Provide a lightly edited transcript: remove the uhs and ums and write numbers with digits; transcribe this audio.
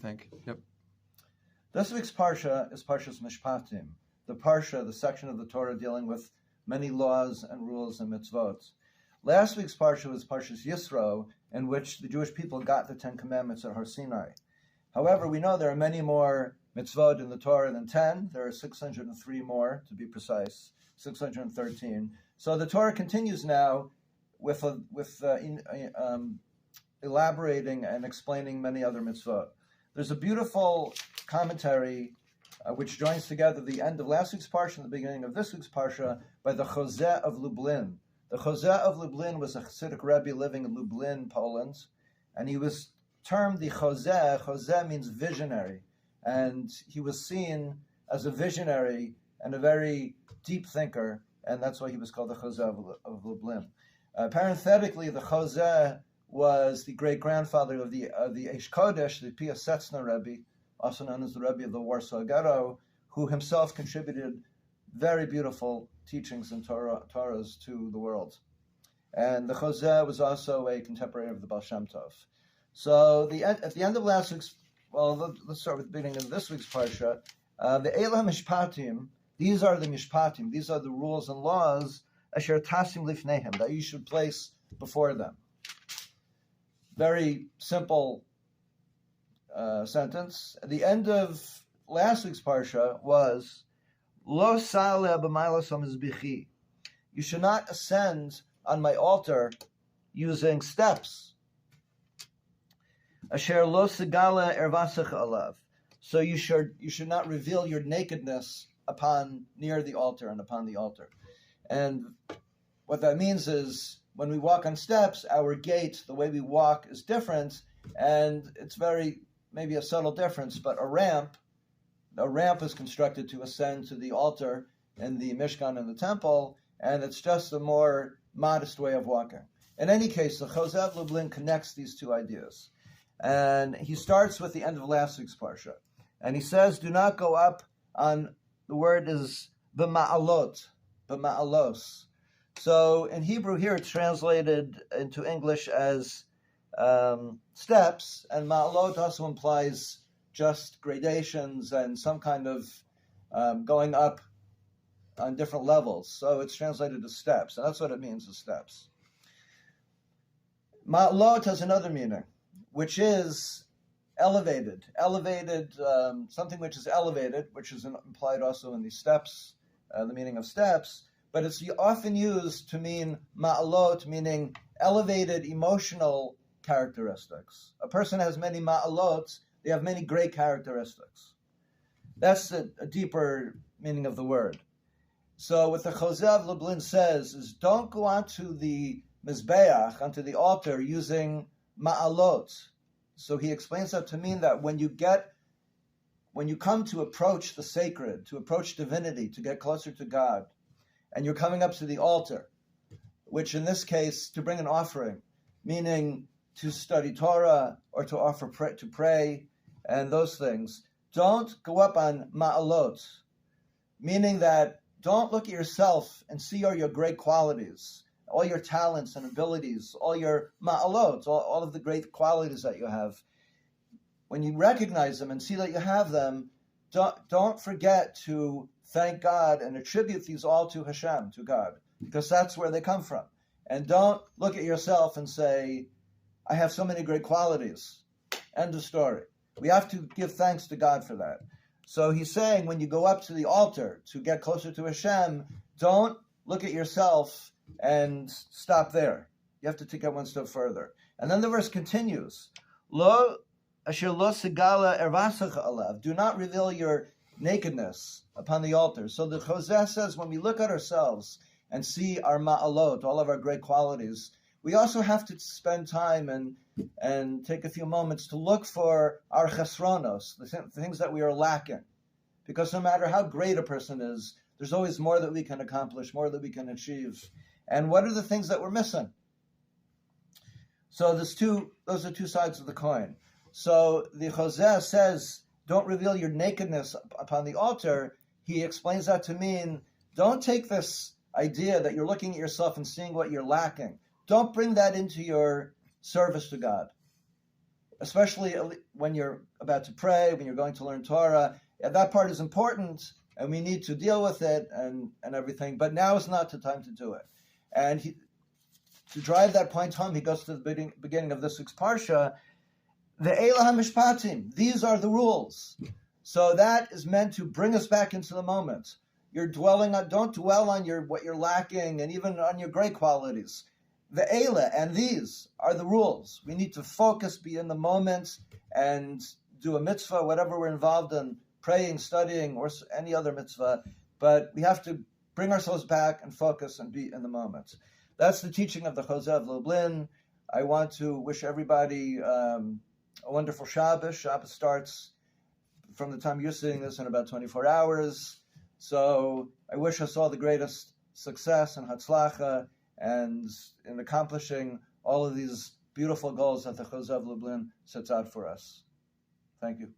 think. Yep. This week's Parsha is Parshat Mishpatim, the Parsha, the section of the Torah dealing with many laws and rules and mitzvot. Last week's Parsha was Parshat Yisro, in which the Jewish people got the Ten Commandments at Har Sinai. However, we know there are many more mitzvot in the Torah than 10. There are 603 more, to be precise, 613. So the Torah continues now with elaborating and explaining many other mitzvot. There's a beautiful commentary which joins together the end of last week's Parsha and the beginning of this week's Parsha by the Chozeh of Lublin. The Chozeh of Lublin was a Hasidic Rebbe living in Lublin, Poland, and he was termed the Chozeh. Chozeh means visionary, and he was seen as a visionary and a very deep thinker, and that's why he was called the Chozeh of Lublin. Parenthetically, the Chozeh was the great-grandfather of the Eish Kodesh, the Piasetzner Rebbe, also known as the Rebbe of the Warsaw Ghetto, who himself contributed very beautiful teachings and Torahs to the world. And the Chozeh was also a contemporary of the Baal Shem Tov. So at the end of last week's, let's start with the beginning of this week's Parsha. The Eila Mishpatim, these are the Mishpatim, these are the rules and laws, Asher Tasim Lifnehem, that you should place before them. Very simple sentence. At the end of last week's Parsha was, Lo Saleh b'maylos hamizbechi. You should not ascend on my altar using steps. Asher lo segala ervasach alav. So you should not reveal your nakedness near the altar and upon the altar. And what that means is when we walk on steps, our gait, the way we walk, is different, and it's maybe a subtle difference, but a ramp is constructed to ascend to the altar in the Mishkan and the temple, and it's just a more modest way of walking. In any case, the Chozeh of Lublin connects these two ideas. And he starts with the end of last week's Parsha. And he says, do not go up on, the word is b'ma'alot, b'ma'alos. So in Hebrew here, it's translated into English as steps, and ma'alot also implies just gradations and some kind of going up on different levels. So it's translated as steps, and that's what it means, as steps. Ma'alot has another meaning, which is elevated, something which is elevated, which is implied also in the steps, the meaning of steps, but it's often used to mean ma'alot, meaning elevated emotional characteristics. A person has many ma'alot, they have many great characteristics. That's a deeper meaning of the word. So what the Chozeh of Lublin says is, don't go onto the mizbeach, onto the altar, using ma'alot. So he explains that to mean that when you come to approach the sacred, to approach divinity, to get closer to God, and you're coming up to the altar, which in this case, to bring an offering, meaning to study Torah or to offer to pray and those things, don't go up on ma'alot, meaning that don't look at yourself and see all your great qualities, all your talents and abilities, all your ma'alot, all of the great qualities that you have. When you recognize them and see that you have them, don't forget to thank God and attribute these all to Hashem, to God, because that's where they come from. And don't look at yourself and say, I have so many great qualities. End of story. We have to give thanks to God for that. So he's saying when you go up to the altar to get closer to Hashem, don't look at yourself and stop there. You have to take it one step further. And then the verse continues, Lo asher lo segala ervasach alav. Do not reveal your nakedness upon the altar. So the Chozeh says when we look at ourselves and see our ma'alot, all of our great qualities, we also have to spend time and take a few moments to look for our chesronos, the things that we are lacking. Because no matter how great a person is, there's always more that we can accomplish, more that we can achieve. And what are the things that we're missing? So those are two sides of the coin. So the Chozeh says, don't reveal your nakedness upon the altar. He explains that to mean, don't take this idea that you're looking at yourself and seeing what you're lacking. Don't bring that into your service to God. especially when you're about to pray, when you're going to learn Torah. Yeah, that part is important, and we need to deal with it and everything. But now is not the time to do it. And to drive that point home, he goes to the beginning of this week's Parsha, the Eila HaMishpatim, these are the rules. So that is meant to bring us back into the moment. You're don't dwell on what you're lacking and even on your great qualities. The Eila and these are the rules. We need to focus, be in the moment, and do a mitzvah, whatever we're involved in, praying, studying, or any other mitzvah. But we have to bring ourselves back and focus and be in the moment. That's the teaching of the Chozeh of Lublin. I want to wish everybody a wonderful Shabbos. Shabbos starts from the time you're seeing this in about 24 hours. So I wish us all the greatest success and hatzlacha and in accomplishing all of these beautiful goals that the Chozeh of Lublin sets out for us. Thank you.